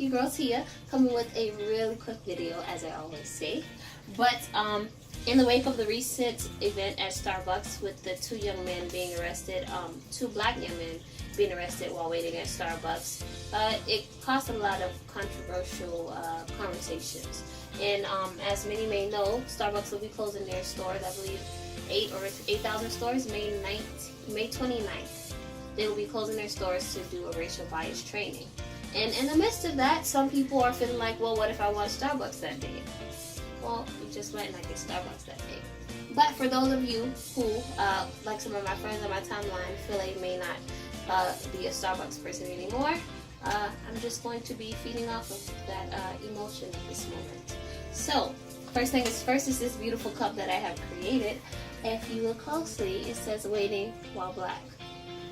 your girl Tia, coming with a really quick video, as I always say. But in the wake of the recent event at Starbucks with the two young men being arrested, two black young men being arrested while waiting at Starbucks, it caused a lot of controversial conversations. And as many may know, Starbucks will be closing their stores, I believe 8,000 stores, May 29th. They will be closing their stores to do a racial bias training. And in the midst of that, some people are feeling like, well, what if I want Starbucks that day? Well, you just might not get Starbucks that day. But for those of you who, like some of my friends on my timeline, feel they may not be a Starbucks person anymore, I'm just going to be feeding off of that emotion at this moment. So, first thing is first is this beautiful cup that I have created. If you look closely, it says waiting while black.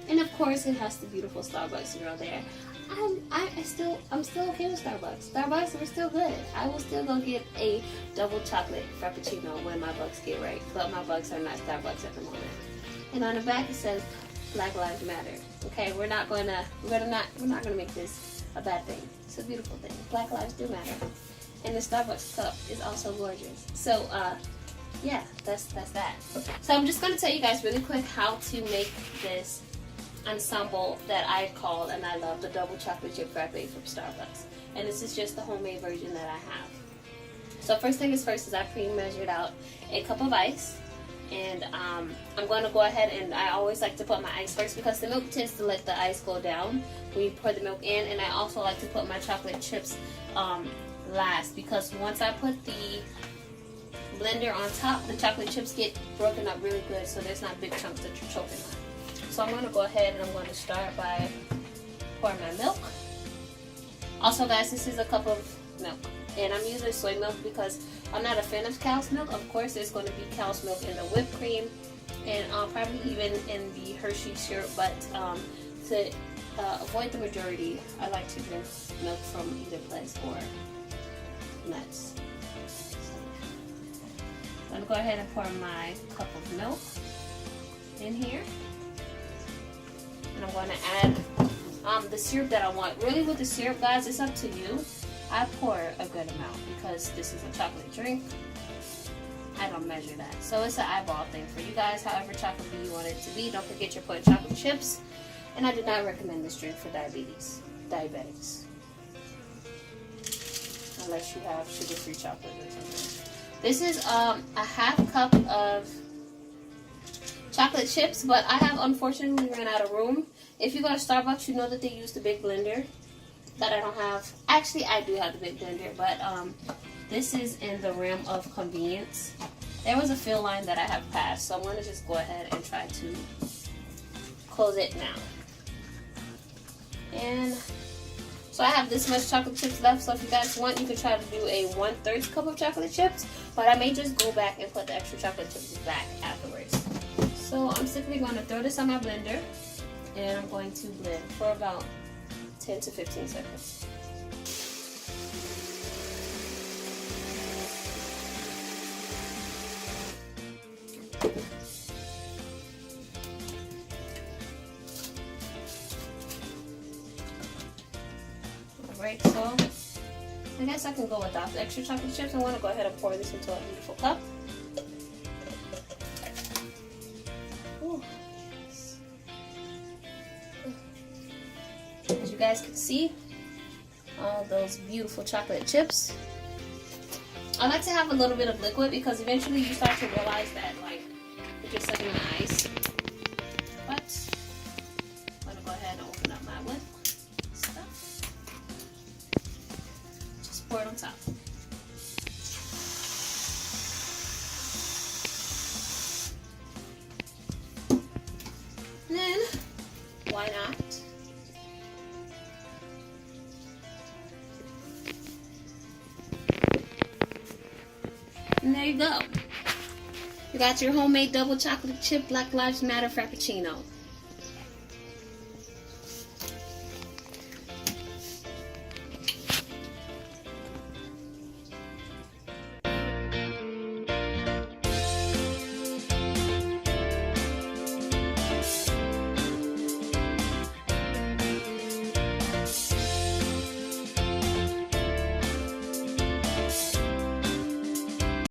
And of course, it has the beautiful Starbucks girl there. I'm still okay with Starbucks. Starbucks, we're still good. I will still go get a double chocolate frappuccino when my bucks get right. But my bucks are not Starbucks at the moment. And on the back it says Black Lives Matter. Okay, we're not gonna make this a bad thing. It's a beautiful thing. Black lives do matter. And the Starbucks cup is also gorgeous. So yeah, that's that. So I'm just gonna tell you guys really quick how to make this ensemble that I call and I love, the double chocolate chip frappe from Starbucks. And this is just the homemade version that I have. So first thing is first is I pre-measured out a cup of ice, and I'm going to go ahead and I always like to put my ice first because the milk tends to let the ice go down when you pour the milk in, and I also like to put my chocolate chips last, because once I put the blender on top, the chocolate chips get broken up really good, so there's not big chunks that you're choking on. So I'm going to go ahead and I'm going to start by pouring my milk. Also guys, this is a cup of milk. And I'm using soy milk because I'm not a fan of cow's milk. Of course, there's going to be cow's milk in the whipped cream and probably even in the Hershey syrup. But to avoid the majority, I like to drink milk from either place or nuts. So I'm going to go ahead and pour my cup of milk in here. And I'm going to add the syrup that I want. Really with the syrup, guys, it's up to you. I pour a good amount because this is a chocolate drink. I don't measure that. So it's an eyeball thing for you guys, however chocolatey you want it to be. Don't forget you're putting chocolate chips. And I do not recommend this drink for diabetics. Unless you have sugar-free chocolate or something. This is a half cup of chocolate chips, but I have unfortunately ran out of room. If you go to Starbucks, you know that they use the big blender that I don't have. Actually, I do have the big blender, but this is in the realm of convenience. There was a fill line that I have passed, so I'm going to just go ahead and try to close it now. And so I have this much chocolate chips left, so if you guys want, you can try to do a 1/3 cup of chocolate chips, but I may just go back and put the extra chocolate chips back afterwards. So I'm simply going to throw this on my blender, and I'm going to blend for about 10 to 15 seconds. Alright, so I guess I can go without the extra chocolate chips. I want to go ahead and pour this into a beautiful cup. As you guys can see, all those beautiful chocolate chips. I like to have a little bit of liquid because eventually you start to realize that like you're just sucking on ice. But I'm gonna go ahead and open up my whip stuff. Just pour it on top. And then why not? And there you go. You got your homemade double chocolate chip Black Lives Matter Frappuccino.